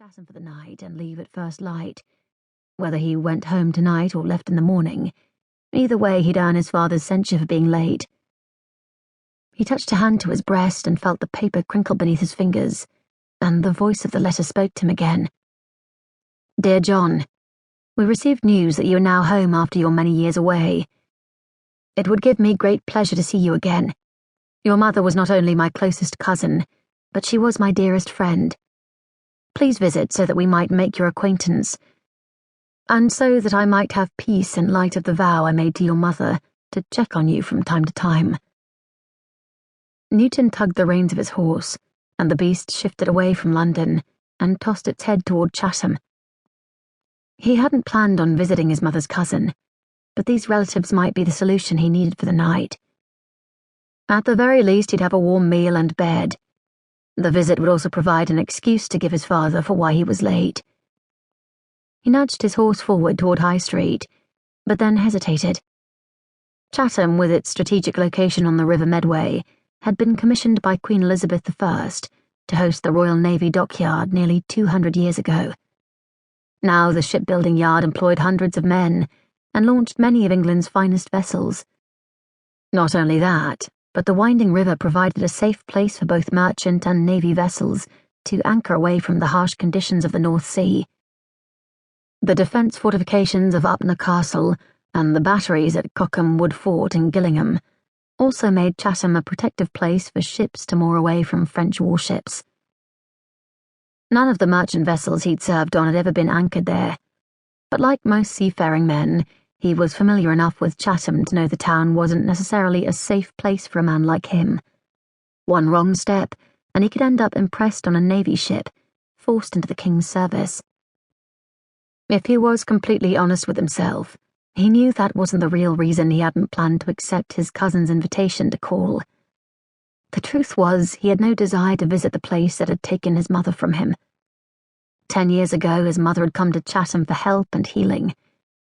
Chatham for the night and leave at first light. Whether he went home tonight or left in the morning, either way he'd earn his father's censure for being late. He touched a hand to his breast and felt the paper crinkle beneath his fingers, and the voice of the letter spoke to him again. Dear John, we received news that you are now home after your many years away. It would give me great pleasure to see you again. Your mother was not only my closest cousin, but she was my dearest friend. Please visit so that we might make your acquaintance, and so that I might have peace in light of the vow I made to your mother to check on you from time to time. Newton tugged the reins of his horse, and the beast shifted away from London and tossed its head toward Chatham. He hadn't planned on visiting his mother's cousin, but these relatives might be the solution he needed for the night. At the very least, he'd have a warm meal and bed. The visit would also provide an excuse to give his father for why he was late. He nudged his horse forward toward High Street, but then hesitated. Chatham, with its strategic location on the River Medway, had been commissioned by Queen Elizabeth I to host the Royal Navy dockyard nearly 200 years ago. Now the shipbuilding yard employed hundreds of men and launched many of England's finest vessels. Not only that, but the winding river provided a safe place for both merchant and navy vessels to anchor away from the harsh conditions of the North Sea. The defence fortifications of Upnor Castle and the batteries at Cockham Wood Fort in Gillingham also made Chatham a protective place for ships to moor away from French warships. None of the merchant vessels he'd served on had ever been anchored there, but like most seafaring men, he was familiar enough with Chatham to know the town wasn't necessarily a safe place for a man like him. One wrong step, and he could end up impressed on a navy ship, forced into the king's service. If he was completely honest with himself, he knew that wasn't the real reason he hadn't planned to accept his cousin's invitation to call. The truth was, he had no desire to visit the place that had taken his mother from him. 10 years ago, his mother had come to Chatham for help and healing,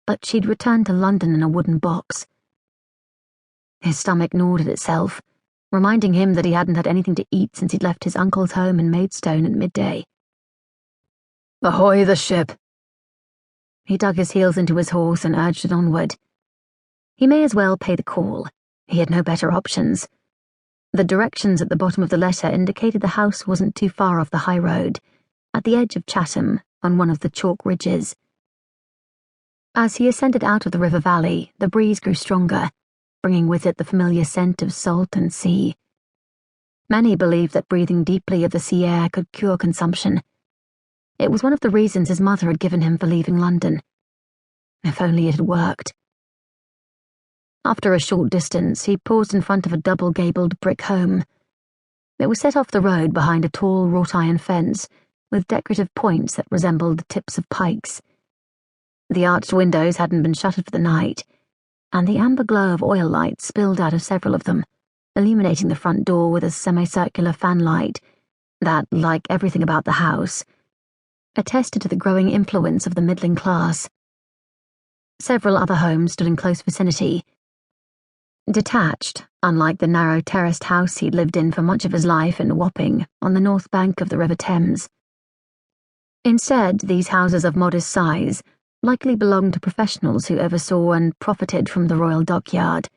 but she'd returned to London in a wooden box. His stomach gnawed at itself, reminding him that he hadn't had anything to eat since he'd left his uncle's home in Maidstone at midday. Ahoy the ship! He dug his heels into his horse and urged it onward. He may as well pay the call. He had no better options. The directions at the bottom of the letter indicated the house wasn't too far off the high road, at the edge of Chatham, on one of the chalk ridges. As he ascended out of the river valley, the breeze grew stronger, bringing with it the familiar scent of salt and sea. Many believed that breathing deeply of the sea air could cure consumption. It was one of the reasons his mother had given him for leaving London. If only it had worked. After a short distance, he paused in front of a double-gabled brick home. It was set off the road behind a tall wrought-iron fence with decorative points that resembled the tips of pikes. The arched windows hadn't been shuttered for the night, and the amber glow of oil lights spilled out of several of them, illuminating the front door with a semicircular fanlight that, like everything about the house, attested to the growing influence of the middling class. Several other homes stood in close vicinity, detached, unlike the narrow terraced house he'd lived in for much of his life in Wapping on the north bank of the River Thames. Instead, these houses of modest size likely belonged to professionals who oversaw and profited from the royal dockyard.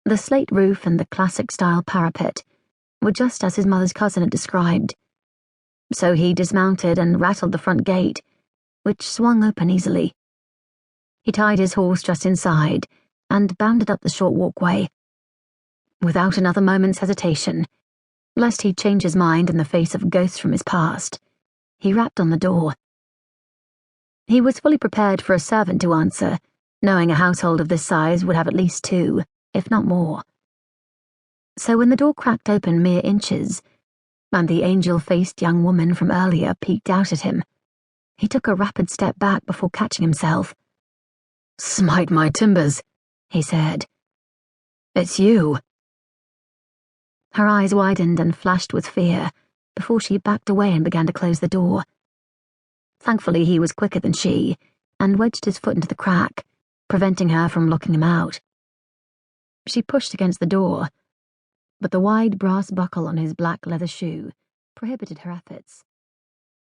The slate roof and the classic-style parapet were just as his mother's cousin had described, so he dismounted and rattled the front gate, which swung open easily. He tied his horse just inside and bounded up the short walkway. Without another moment's hesitation, lest he'd change his mind in the face of ghosts from his past, he rapped on the door. He was fully prepared for a servant to answer, knowing a household of this size would have at least 2, if not more. So when the door cracked open mere inches, and the angel-faced young woman from earlier peeked out at him, he took a rapid step back before catching himself. "Smite my timbers," he said. "It's you." Her eyes widened and flashed with fear before she backed away and began to close the door. Thankfully, he was quicker than she, and wedged his foot into the crack, preventing her from locking him out. She pushed against the door, but the wide brass buckle on his black leather shoe prohibited her efforts.